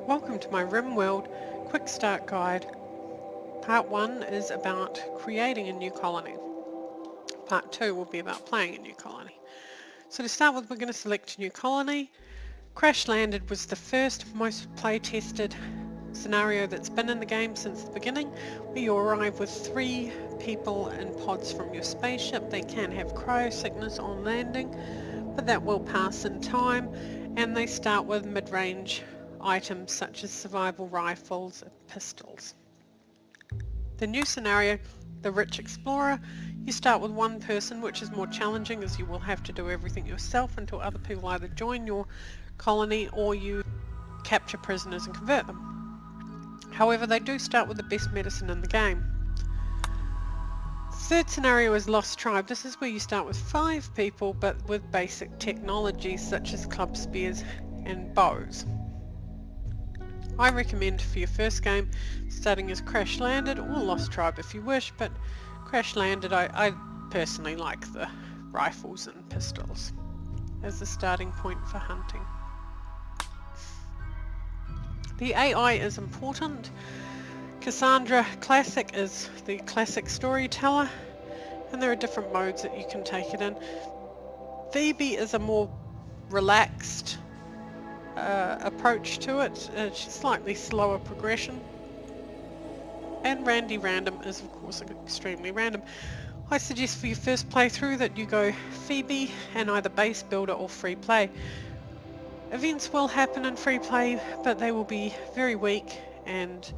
Welcome to my Rimworld Quick Start Guide. Part 1 is about creating a new colony. Part 2 will be about playing a new colony. So to start with, we're going to select a new colony. Crash Landed was the first most play-tested scenario that's been in the game since the beginning, where you arrive with 3 people in pods from your spaceship. They can have cryo sickness on landing, but that will pass in time, and they start with mid-range items such as survival rifles and pistols. The new scenario, the Rich Explorer, you start with 1 person, which is more challenging as you will have to do everything yourself until other people either join your colony or you capture prisoners and convert them. However, they do start with the best medicine in the game. Third scenario is Lost Tribe. This is where you start with 5 people but with basic technologies such as club spears and bows. I recommend for your first game starting as Crash Landed or Lost Tribe if you wish, but Crash Landed I personally like the rifles and pistols as the starting point for hunting. The AI is important. Cassandra Classic is the classic storyteller, and there are different modes that you can take it in. Phoebe is a more relaxed approach to it, slightly slower progression, and Randy Random is of course extremely random. I suggest for your first playthrough that you go Phoebe and either base builder or free play. Events will happen in free play, but they will be very weak, and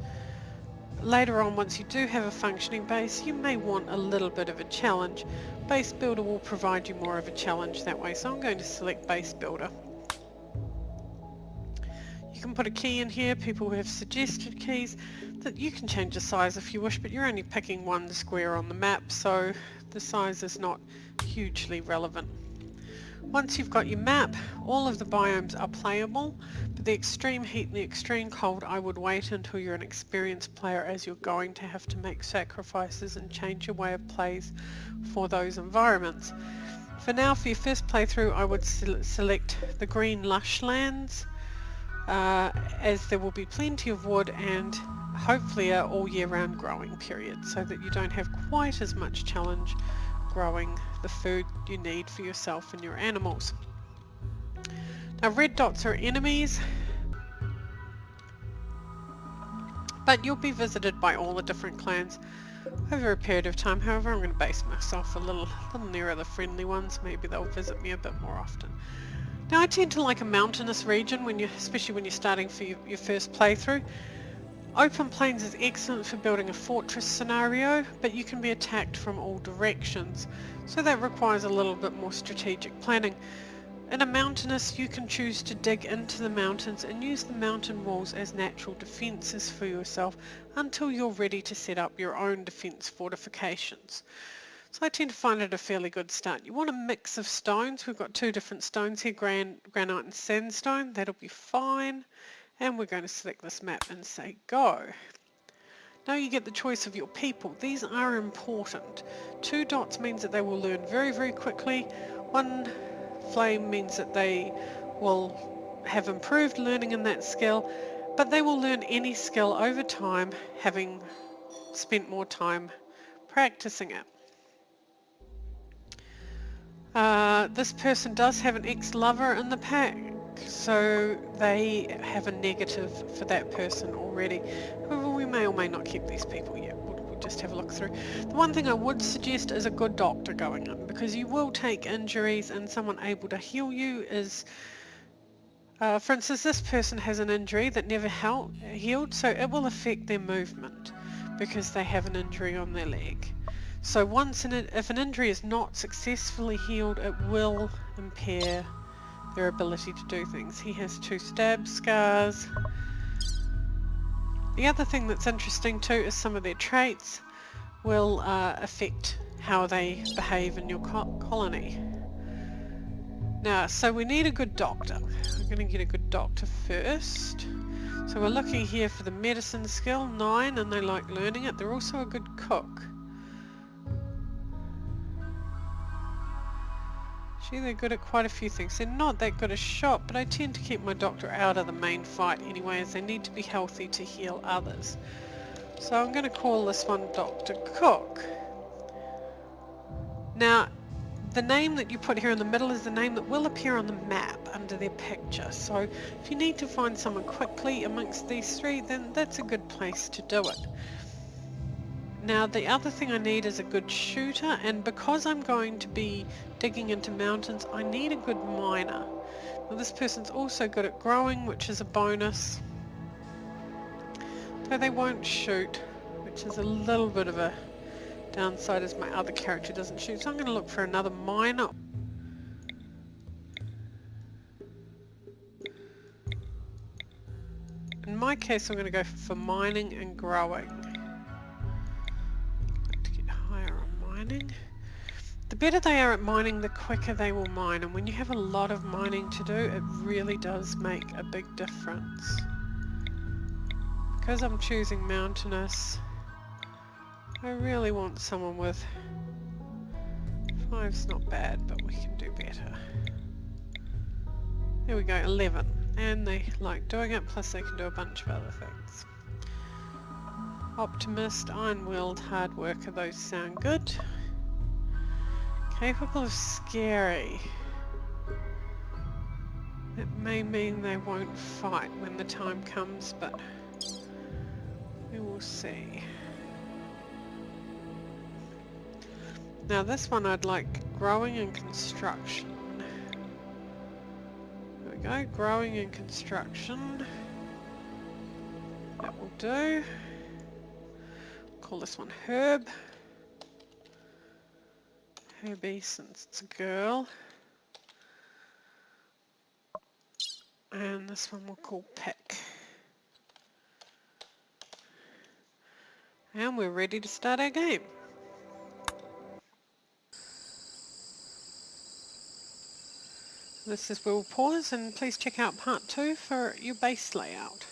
later on, once you do have a functioning base, you may want a little bit of a challenge. Base builder will provide you more of a challenge that way, so I'm going to select base builder. You can put a key in here. People have suggested keys that you can change the size if you wish, but you're only picking 1 square on the map, so the size is not hugely relevant. Once you've got your map, all of the biomes are playable, but the extreme heat and the extreme cold, I would wait until you're an experienced player, as you're going to have to make sacrifices and change your way of plays for those environments. For now, for your first playthrough, I would select the green lush lands, as there will be plenty of wood and hopefully an all year round growing period, so that you don't have quite as much challenge growing the food you need for yourself and your animals. Now, red dots are enemies, but you'll be visited by all the different clans over a period of time. However, I'm going to base myself a little nearer the friendly ones. Maybe they'll visit me a bit more often. Now, I tend to like a mountainous region, especially when you're starting for your first playthrough. Open plains is excellent for building a fortress scenario, but you can be attacked from all directions, so that requires a little bit more strategic planning. In a mountainous, you can choose to dig into the mountains and use the mountain walls as natural defences for yourself until you're ready to set up your own defence fortifications. So I tend to find it a fairly good start. You want a mix of stones. We've got 2 different stones here, granite and sandstone. That'll be fine. And we're going to select this map and say go. Now you get the choice of your people. These are important. 2 dots means that they will learn very, very quickly. 1 flame means that they will have improved learning in that skill, but they will learn any skill over time, having spent more time practicing it. This person does have an ex-lover in the pack, so they have a negative for that person already. However, we may or may not keep these people yet. We'll just have a look through. The one thing I would suggest is a good doctor going in, because you will take injuries, and someone able to heal you is... for instance, this person has an injury that never healed, so it will affect their movement because they have an injury on their leg. So if an injury is not successfully healed, it will impair their ability to do things. He has 2 stab scars. The other thing that's interesting too is some of their traits will affect how they behave in your colony. Now, so we need a good doctor. We're going to get a good doctor first. So we're looking here for the medicine skill, 9, and they like learning it. They're also a good cook. Gee, they're good at quite a few things. They're not that good a shot, but I tend to keep my doctor out of the main fight anyway, as they need to be healthy to heal others. So I'm going to call this one Dr. Cook. Now, the name that you put here in the middle is the name that will appear on the map under their picture. So if you need to find someone quickly amongst these three, then that's a good place to do it. Now the other thing I need is a good shooter, and because I'm going to be digging into mountains, I need a good miner. Now this person's also good at growing, which is a bonus. Though they won't shoot, which is a little bit of a downside as my other character doesn't shoot. So I'm going to look for another miner. In my case, I'm going to go for mining and growing. To get higher on mining. The better they are at mining, the quicker they will mine. And when you have a lot of mining to do, it really does make a big difference. Because I'm choosing mountainous, I really want someone with 5's not bad, but we can do better. There we go, 11. And they like doing it, plus they can do a bunch of other things. Optimist, iron-willed, hard worker, those sound good. Capable of scary. It may mean they won't fight when the time comes, but we will see. Now this one I'd like growing and construction. There we go, growing and construction. That will do. Call this one Herb. Herbie since it's a girl. And this one we'll call Pick. And we're ready to start our game. This is where we'll pause, and please check out part 2 for your base layout.